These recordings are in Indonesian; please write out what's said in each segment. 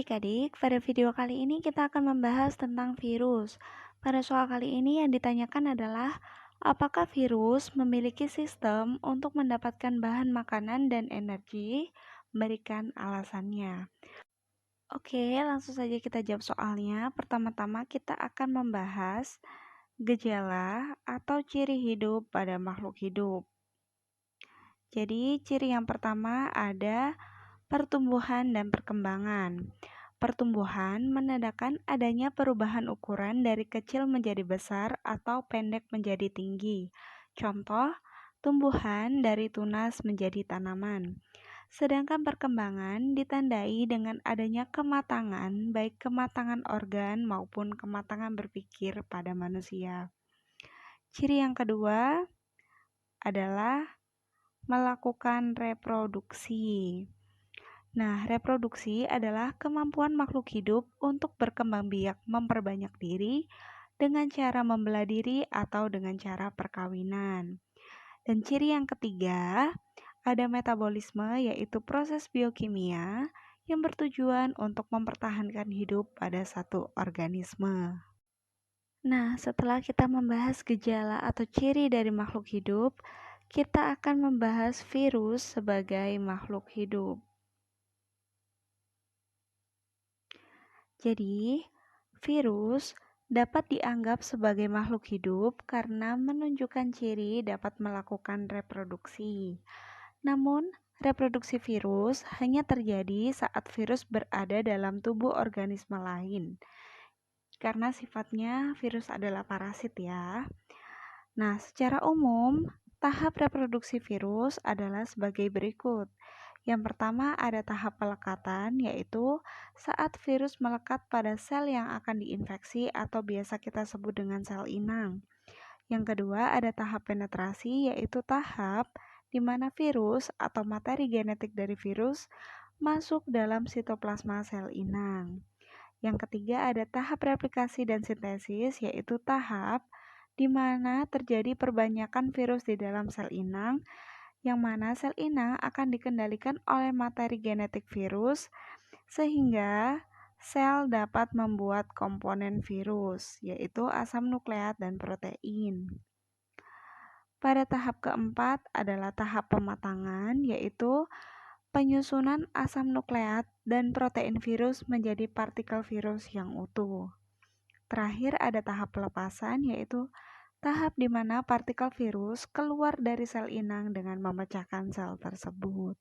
adik-adik, pada video kali ini kita akan membahas tentang virus. Pada soal kali ini yang ditanyakan adalah, apakah virus memiliki sistem untuk mendapatkan bahan makanan dan energi? Berikan alasannya. Oke, langsung saja kita jawab soalnya. Pertama-tama kita akan membahas gejala atau ciri hidup pada makhluk hidup. Jadi, ciri yang pertama ada pertumbuhan dan perkembangan. Pertumbuhan menandakan adanya perubahan ukuran dari kecil menjadi besar atau pendek menjadi tinggi. Contoh, tumbuhan dari tunas menjadi tanaman. Sedangkan perkembangan ditandai dengan adanya kematangan, baik kematangan organ maupun kematangan berpikir pada manusia. Ciri yang kedua adalah melakukan reproduksi. Nah, reproduksi adalah kemampuan makhluk hidup untuk berkembang biak memperbanyak diri dengan cara membelah diri atau dengan cara perkawinan. Dan ciri yang ketiga, ada metabolisme yaitu proses biokimia yang bertujuan untuk mempertahankan hidup pada satu organisme. Nah, setelah kita membahas gejala atau ciri dari makhluk hidup, kita akan membahas virus sebagai makhluk hidup. Jadi, virus dapat dianggap sebagai makhluk hidup karena menunjukkan ciri dapat melakukan reproduksi. Namun, reproduksi virus hanya terjadi saat virus berada dalam tubuh organisme lain. Karena sifatnya virus adalah parasit ya. Nah, secara umum, tahap reproduksi virus adalah sebagai berikut. Yang pertama ada tahap pelekatan, yaitu saat virus melekat pada sel yang akan diinfeksi atau biasa kita sebut dengan sel inang. Yang kedua ada tahap penetrasi, yaitu tahap di mana virus atau materi genetik dari virus masuk dalam sitoplasma sel inang. Yang ketiga ada tahap replikasi dan sintesis, yaitu tahap di mana terjadi perbanyakan virus di dalam sel inang, yang mana sel inang akan dikendalikan oleh materi genetik virus, sehingga sel dapat membuat komponen virus, yaitu asam nukleat dan protein. Pada tahap keempat adalah tahap pematangan, yaitu penyusunan asam nukleat dan protein virus menjadi partikel virus yang utuh. Terakhir ada tahap pelepasan, yaitu tahap di mana partikel virus keluar dari sel inang dengan memecahkan sel tersebut.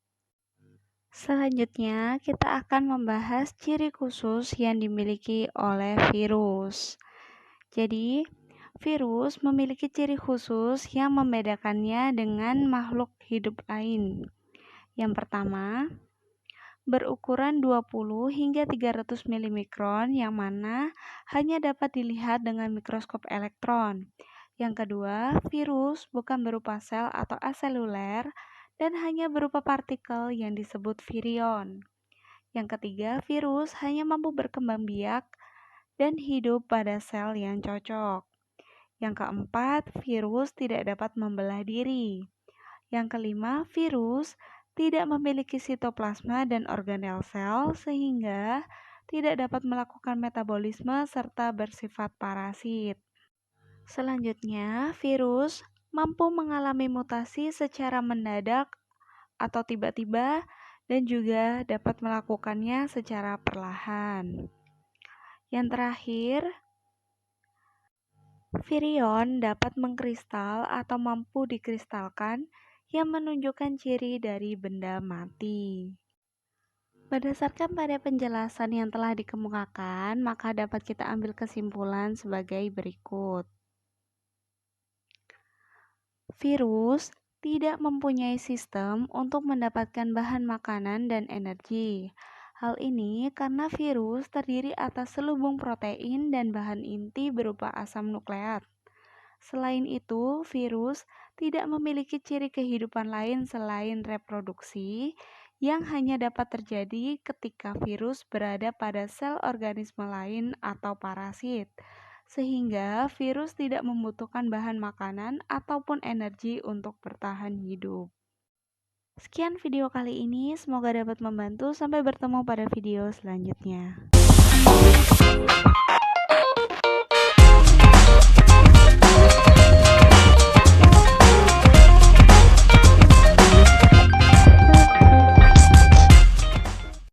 Selanjutnya, kita akan membahas ciri khusus yang dimiliki oleh virus. Jadi, virus memiliki ciri khusus yang membedakannya dengan makhluk hidup lain. Yang pertama, berukuran 20 hingga 300 mm yang mana hanya dapat dilihat dengan mikroskop elektron. Yang kedua, virus bukan berupa sel atau aseluler dan hanya berupa partikel yang disebut virion. Yang ketiga, virus hanya mampu berkembang biak dan hidup pada sel yang cocok. Yang keempat, virus tidak dapat membelah diri. Yang kelima, virus tidak memiliki sitoplasma dan organel sel sehingga tidak dapat melakukan metabolisme serta bersifat parasit. Selanjutnya, virus mampu mengalami mutasi secara mendadak atau tiba-tiba dan juga dapat melakukannya secara perlahan. Yang terakhir, virion dapat mengkristal atau mampu dikristalkan yang menunjukkan ciri dari benda mati. Berdasarkan pada penjelasan yang telah dikemukakan, maka dapat kita ambil kesimpulan sebagai berikut. Virus tidak mempunyai sistem untuk mendapatkan bahan makanan dan energi. Hal ini karena virus terdiri atas selubung protein dan bahan inti berupa asam nukleat. Selain itu, virus tidak memiliki ciri kehidupan lain selain reproduksi yang hanya dapat terjadi ketika virus berada pada sel organisme lain atau parasit, sehingga virus tidak membutuhkan bahan makanan ataupun energi untuk bertahan hidup. Sekian video kali ini, semoga dapat membantu. Sampai bertemu pada video selanjutnya.